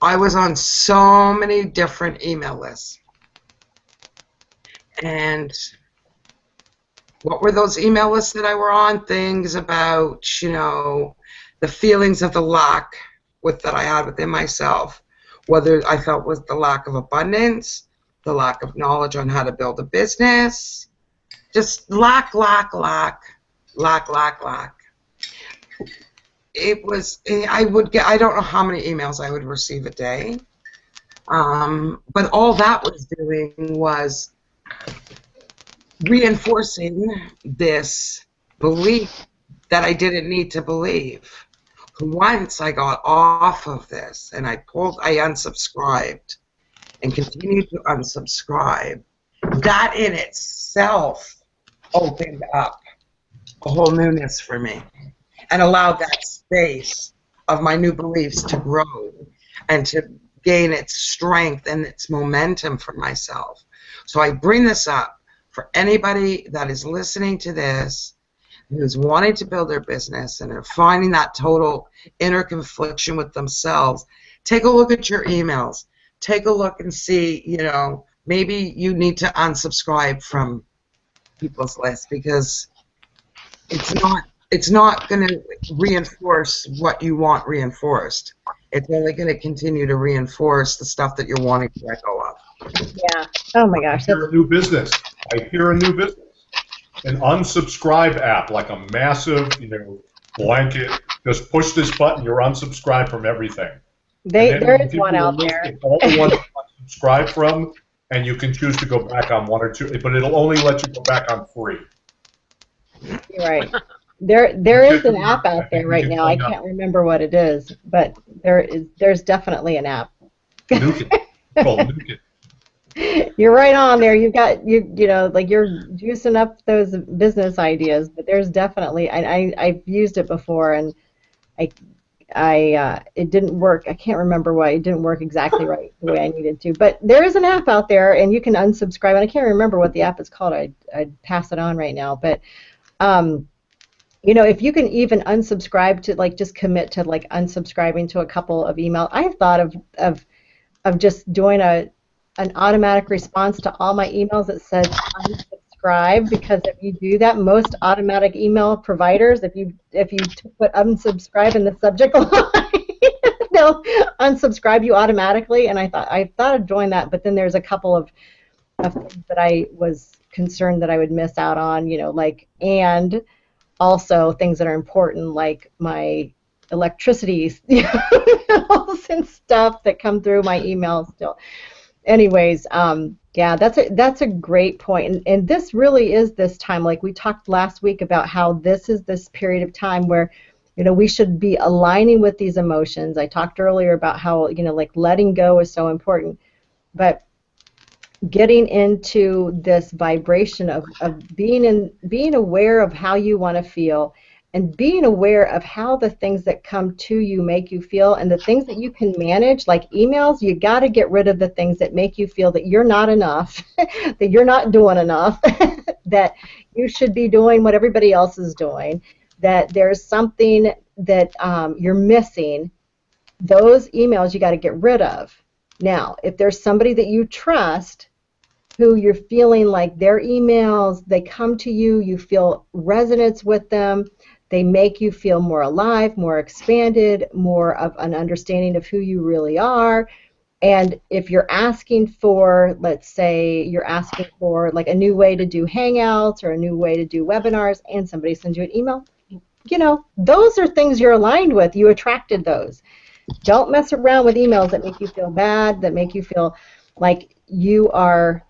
I was on so many different email lists. And what were those email lists that I were on? Things about, the feelings of the lack that I had within myself, whether I felt was the lack of abundance, the lack of knowledge on how to build a business, just lack. It was, I don't know how many emails I would receive a day, but all that was doing was reinforcing this belief that I didn't need to believe. Once I got off of this and I unsubscribed and continued to unsubscribe, that in itself opened up a whole newness for me and allowed that space of my new beliefs to grow and to gain its strength and its momentum for myself. So I bring this up for anybody that is listening to this, who's wanting to build their business and are finding that total inner confliction with themselves. Take a look at your emails. Take a look and see, maybe you need to unsubscribe from people's lists, because it's not going to reinforce what you want reinforced. It's only going to continue to reinforce the stuff that you're wanting to let go of. Yeah. Oh my gosh. I hear a new business. An unsubscribe app, like a massive, blanket. Just push this button, you're unsubscribed from everything. There is one out there. All the ones you unsubscribe from, and you can choose to go back on one or two, but it'll only let you go back on free. You're right. There is an app I out think there we right can now. I find out. can't remember what it is, but there's definitely an app. Nuke it. It's called Nuke It. You're right on there. You've got you know like you're juicing up those business ideas, but there's definitely I've used it before and I it didn't work. I can't remember why it didn't work exactly right the way I needed to. But there is an app out there and you can unsubscribe. And I can't remember what the app is called. I'd pass it on right now. But um, you know, if you can even unsubscribe to like just commit to like unsubscribing to a couple of emails. I have thought of just doing an automatic response to all my emails that says unsubscribe, because if you do that, most automatic email providers, if you put unsubscribe in the subject line, they'll unsubscribe you automatically. And I thought of doing that, but then there's a couple of things that I was concerned that I would miss out on, you know, like, and also things that are important like my electricity bills and stuff that come through my emails still. Anyways, yeah, that's a great point. And this really is this time, like we talked last week about how this is this period of time where, you know, we should be aligning with these emotions. I talked earlier about how, you know, like letting go is so important, but getting into this vibration of being aware of how you want to feel and being aware of how the things that come to you make you feel, and the things that you can manage, like emails, you got to get rid of the things that make you feel that you're not enough, that you're not doing enough, that you should be doing what everybody else is doing, that there's something that you're missing. Those emails you got to get rid of. Now, if there's somebody that you trust, who you're feeling like their emails, they come to you, you feel resonance with them, they make you feel more alive, more expanded, more of an understanding of who you really are. And if you're asking for, let's say you're asking for like a new way to do Hangouts or a new way to do webinars, and somebody sends you an email, you know, those are things you're aligned with. You attracted those. Don't mess around with emails that make you feel bad, that make you feel like you are,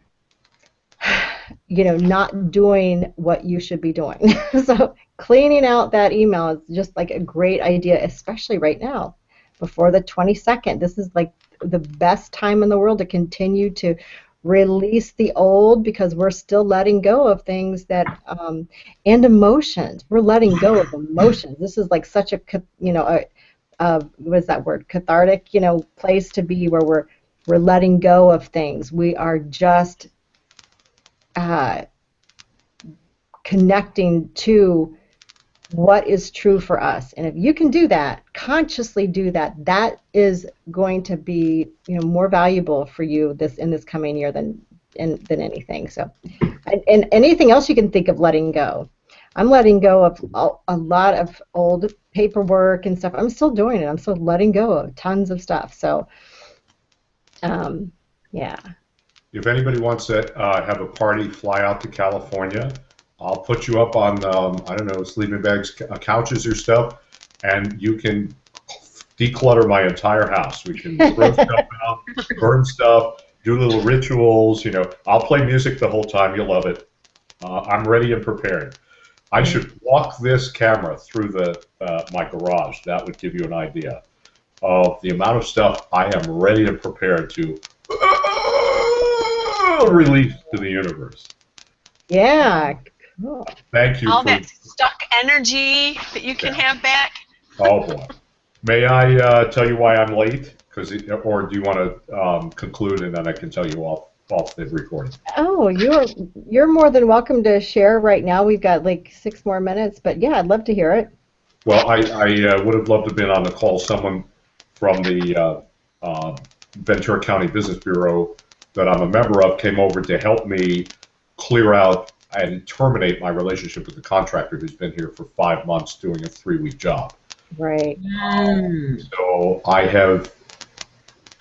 you know, not doing what you should be doing. So cleaning out that email is just like a great idea, especially right now, before the 22nd. This is like the best time in the world to continue to release the old, because we're still letting go of things that, and emotions. We're letting go of emotions. This is like such a, you know, what is that word? Cathartic, you know, place to be, where we're letting go of things. We are just connecting to what is true for us. And if you can do that, consciously do that, that is going to be, you know, more valuable for you in this coming year than anything. So, and anything else you can think of letting go. I'm letting go of a lot of old paperwork and stuff. I'm still doing it. I'm still letting go of tons of stuff. So, yeah. If anybody wants to have a party, fly out to California. I'll put you up on, I don't know, sleeping bags, couches or stuff, and you can declutter my entire house. We can throw stuff out, burn stuff, do little rituals. You know, I'll play music the whole time. You'll love it. I'm ready and prepared. I should walk this camera through my garage. That would give you an idea of the amount of stuff I am ready and prepared to release to the universe. Yeah. Cool. Thank you. All that stuck energy that you can have back. Oh boy. May I tell you why I'm late? Or do you want to conclude and then I can tell you off the recording? Oh, you're more than welcome to share right now. We've got like 6 more minutes, but yeah, I'd love to hear it. Well, I would have loved to have been on the call. Someone from the Ventura County Business Bureau that I'm a member of came over to help me clear out and terminate my relationship with the contractor who's been here for 5 months doing a 3-week job. Right. So I have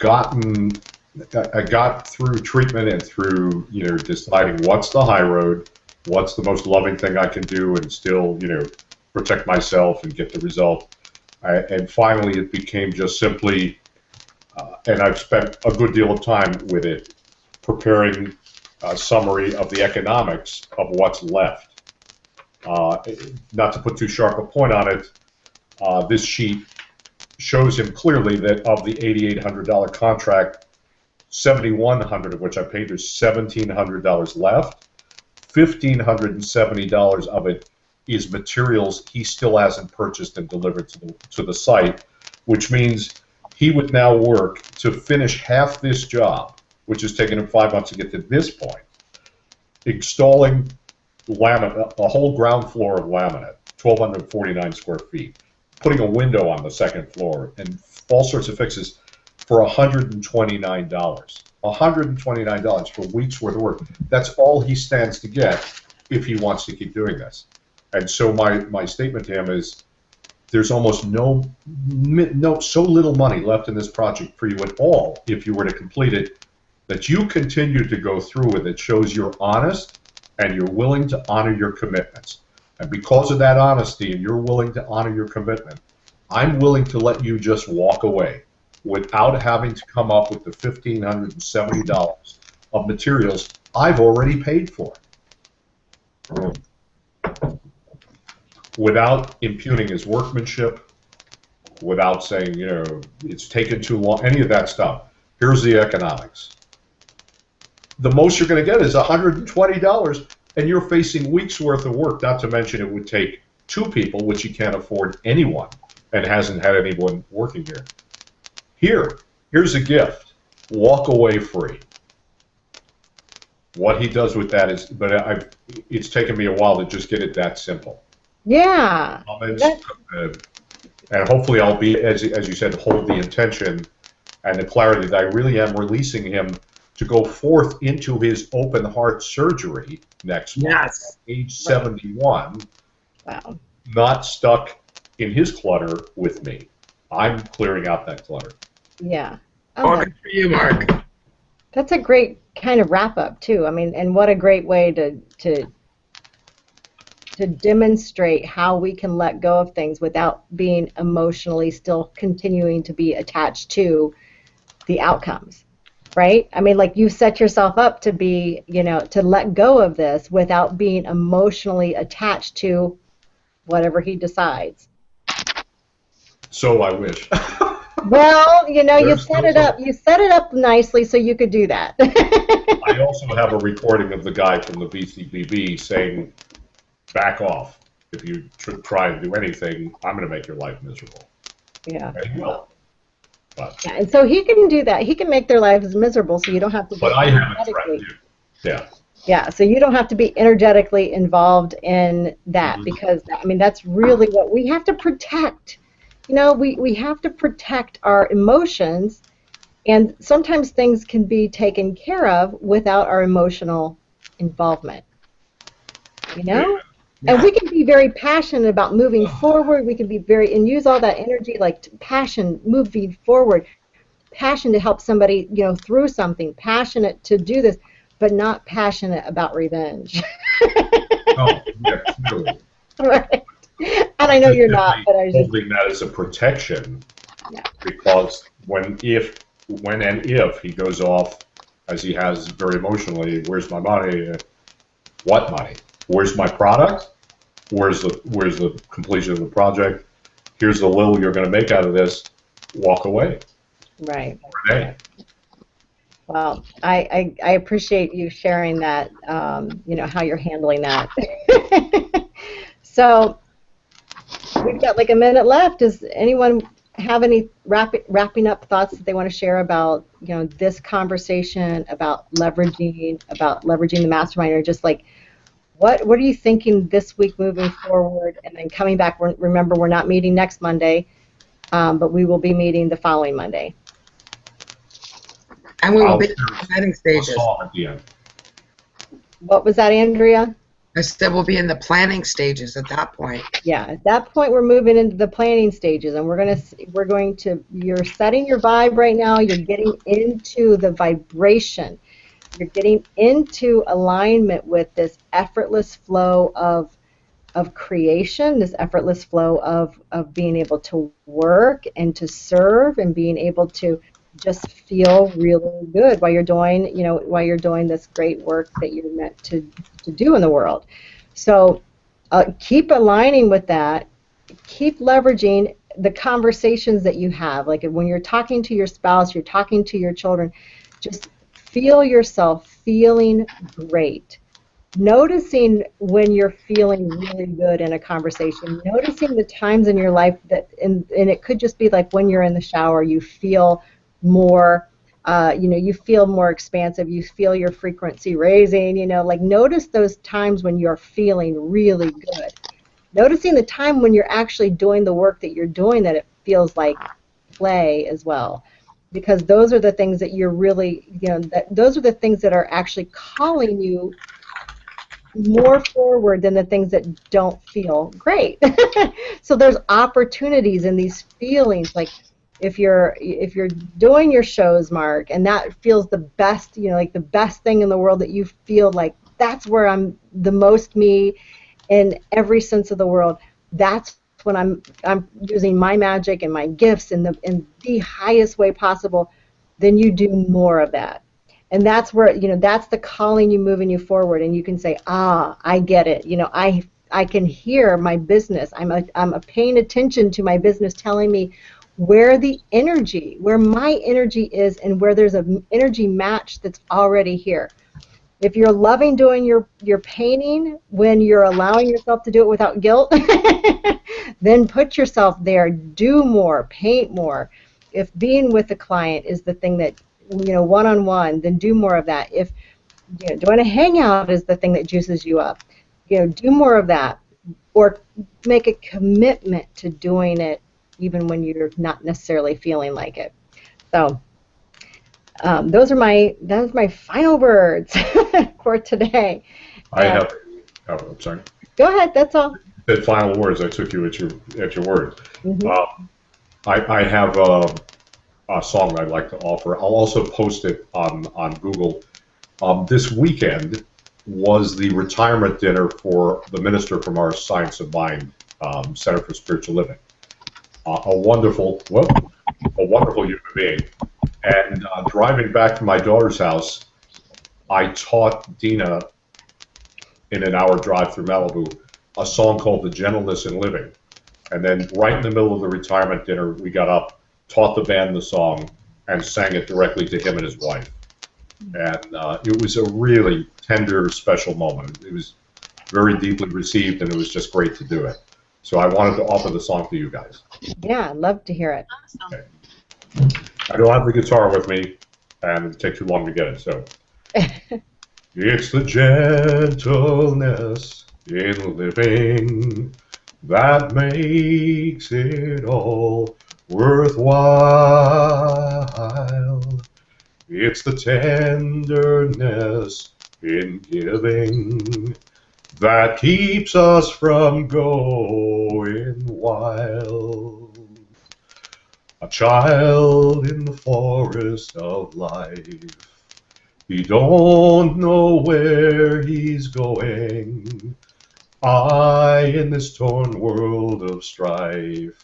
I got through treatment and through, you know, deciding what's the high road, what's the most loving thing I can do and still, you know, protect myself and get the result. And finally it became just simply, and I've spent a good deal of time with it, preparing a summary of the economics of what's left. Not to put too sharp a point on it, this sheet shows him clearly that of the $8,800 contract, $7,100 of which I paid, there's $1,700 left. $1,570 of it is materials he still hasn't purchased and delivered to the site, which means he would now work to finish half this job, which has taken him 5 months to get to this point, installing laminate, a whole ground floor of laminate, 1,249 square feet, putting a window on the second floor, and all sorts of fixes for $129. $129 for a week's worth of work. That's all he stands to get if he wants to keep doing this. And so my statement to him is, there's almost so little money left in this project for you at all if you were to complete it, that you continue to go through with it shows you're honest and you're willing to honor your commitments. And because of that honesty and you're willing to honor your commitment, I'm willing to let you just walk away without having to come up with the $1,570 of materials I've already paid for. Without impugning his workmanship, without saying, you know, it's taken too long, any of that stuff. Here's the economics. The most you're going to get is $120, and you're facing weeks worth of work, not to mention it would take 2 people, which you can't afford anyone, and hasn't had anyone working here. Here's a gift. Walk away free. What he does with that is, but it's taken me a while to just get it that simple. Yeah. And hopefully I'll be, as you said, hold the intention and the clarity that I really am releasing him to go forth into his open heart surgery next month, at age 71, wow, not stuck in his clutter with me. I'm clearing out that clutter. Yeah. Oh, good for you, Mark. That's a great kind of wrap up too. I mean, and what a great way to demonstrate how we can let go of things without being emotionally still continuing to be attached to the outcomes, right? I mean, like, you set yourself up to be, you know, to let go of this without being emotionally attached to whatever he decides. So I wish. Well, you know, you set it up nicely so you could do that. I also have a recording of the guy from the BCBB saying, back off. If you try and do anything, I'm going to make your life miserable. Yeah. And he will. But, yeah. And so he can do that. He can make their lives miserable so you don't have to. But I haven't threatened you. Yeah. Yeah, so you don't have to be energetically involved in that, because, I mean, that's really what we have to protect. You know, we have to protect our emotions, and sometimes things can be taken care of without our emotional involvement. You know? Yeah. And we can be very passionate about moving forward. We can be and use all that energy, like passion, moving forward, passion to help somebody, you know, through something, passionate to do this, but not passionate about revenge. Oh, yeah, clearly. Right. And I know you're not, but I was just holding that as a protection. Yeah. Because when and if he goes off, as he has very emotionally, where's my money? What money? Where's my product? Where's the completion of the project? Here's the little you're going to make out of this. Walk away. Right. Renee. Well, I appreciate you sharing that, you know, how you're handling that. So we've got like a minute left. Does anyone have any wrapping up thoughts that they want to share about, you know, this conversation about leveraging the mastermind, or just like, what are you thinking this week moving forward? And then coming back, remember, we're not meeting next Monday, but we will be meeting the following Monday. And we will be in the planning stages. What was that, Andrea? I said we'll be in the planning stages at that point. Yeah, at that point we're moving into the planning stages, and you're setting your vibe right now. You're getting into the vibration. You're getting into alignment with this effortless flow of creation, this effortless flow of being able to work and to serve, and being able to just feel really good while you're doing this great work that you're meant to do in the world. So keep aligning with that. Keep leveraging the conversations that you have. Like when you're talking to your spouse, you're talking to your children, just feel yourself feeling great. Noticing when you're feeling really good in a conversation, noticing the times in your life that, and it could just be like when you're in the shower, you feel more, you feel more expansive, you feel your frequency raising, like notice those times when you're feeling really good. Noticing the time when you're actually doing the work that you're doing, that it feels like play as well. Because those are the things that you're really, those are the things that are actually calling you more forward than the things that don't feel great. So there's opportunities in these feelings. Like if you're doing your shows, Mark, and that feels the best, like the best thing in the world, that you feel like that's where I'm the most me in every sense of the world. That's when I'm using my magic and my gifts in the highest way possible. Then you do more of that. And that's where, that's the calling you, moving you forward. And you can say, I get it. I can hear my business. I'm paying attention to my business telling me where my energy is, and where there's an energy match that's already here. If you're loving doing your painting, when you're allowing yourself to do it without guilt, then put yourself there, do more, paint more. If being with the client is the thing that, one-on-one, then do more of that. If doing a hangout is the thing that juices you up, do more of that, or make a commitment to doing it even when you're not necessarily feeling like it. So those are my final words for today. I'm sorry. Go ahead. That's all. The final words. I took you at your word. Mm-hmm. I have a song I'd like to offer. I'll also post it on Google. This weekend was the retirement dinner for the minister from our Science of Mind Center for Spiritual Living. A wonderful human being. And driving back to my daughter's house, I taught Dina, in an hour drive through Malibu, a song called "The Gentleness in Living." And then right in the middle of the retirement dinner, we got up, taught the band the song, and sang it directly to him and his wife. And it was a really tender, special moment. It was very deeply received, and it was just great to do it. So I wanted to offer the song to you guys. Yeah, I'd love to hear it. Awesome. Okay. I don't have the guitar with me, and it takes too long to get it, so. It's the gentleness in living that makes it all worthwhile. It's the tenderness in giving that keeps us from going wild. A child in the forest of life, he don't know where he's going. I, in this torn world of strife,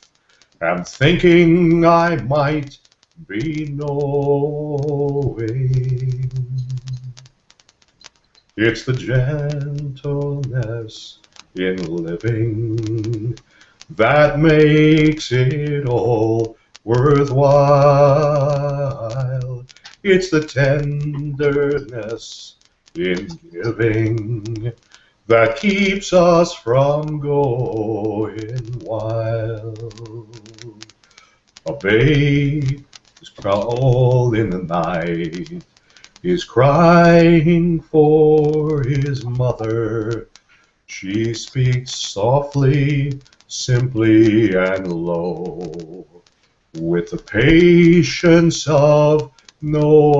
am thinking I might be knowing. It's the gentleness in living that makes it all worthwhile. It's the tenderness in giving that keeps us from going wild. A babe is crawled in the night, is crying for his mother. She speaks softly, simply, and low, with the patience of no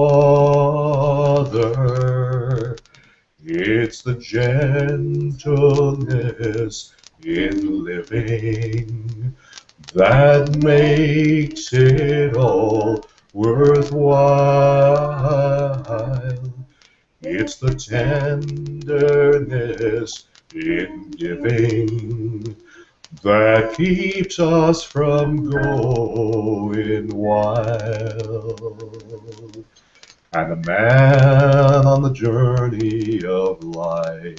other. It's the gentleness in living that makes it all worthwhile. It's the tenderness in giving that keeps us from going wild. And a man on the journey of life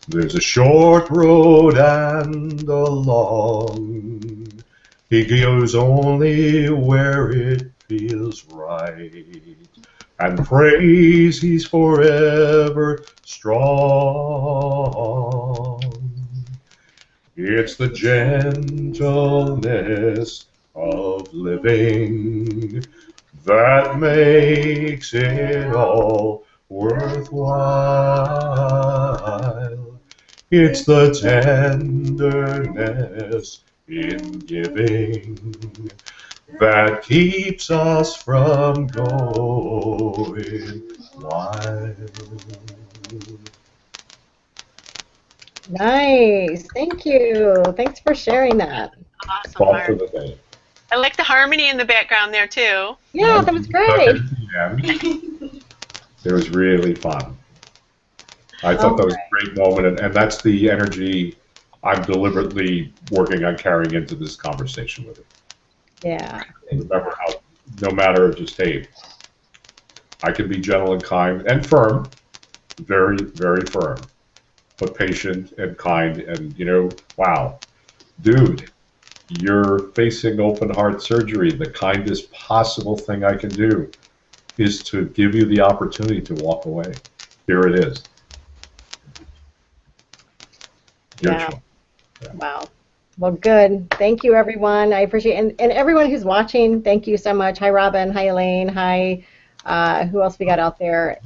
There's a short road and a long. He goes only where it feels right, and prays he's forever strong. It's the gentleness of living that makes it all worthwhile. It's the tenderness in giving that keeps us from going wild. Nice. Thank you. Thanks for sharing that. Awesome, Thought Mark. for the day. I like the harmony in the background there too. Yeah, that was great. It was really fun. I thought that was a great moment, and that's the energy I'm deliberately working on carrying into this conversation with you. Yeah. And remember how, no matter just, hey, I can be gentle and kind and firm, very, very firm, but patient and kind, and, you know, wow, dude, you're facing open heart surgery. The kindest possible thing I can do is to give you the opportunity to walk away. Here it is. Your Yeah. choice. Yeah. Wow. Well, good. Thank you, everyone. I appreciate it. And everyone who's watching, thank you so much. Hi, Robin. Hi, Elaine. Hi. Who else we got out there?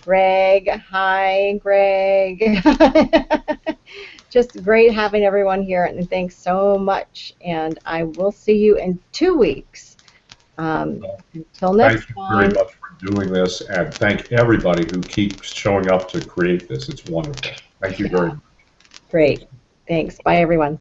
Greg. Hi, Greg. Just great having everyone here, and thanks so much. And I will see you in 2 weeks. Until next Thank you time. very much for doing this, and thank everybody who keeps showing up to create this. It's wonderful. Thank you very much. Great. Thanks. Bye, everyone.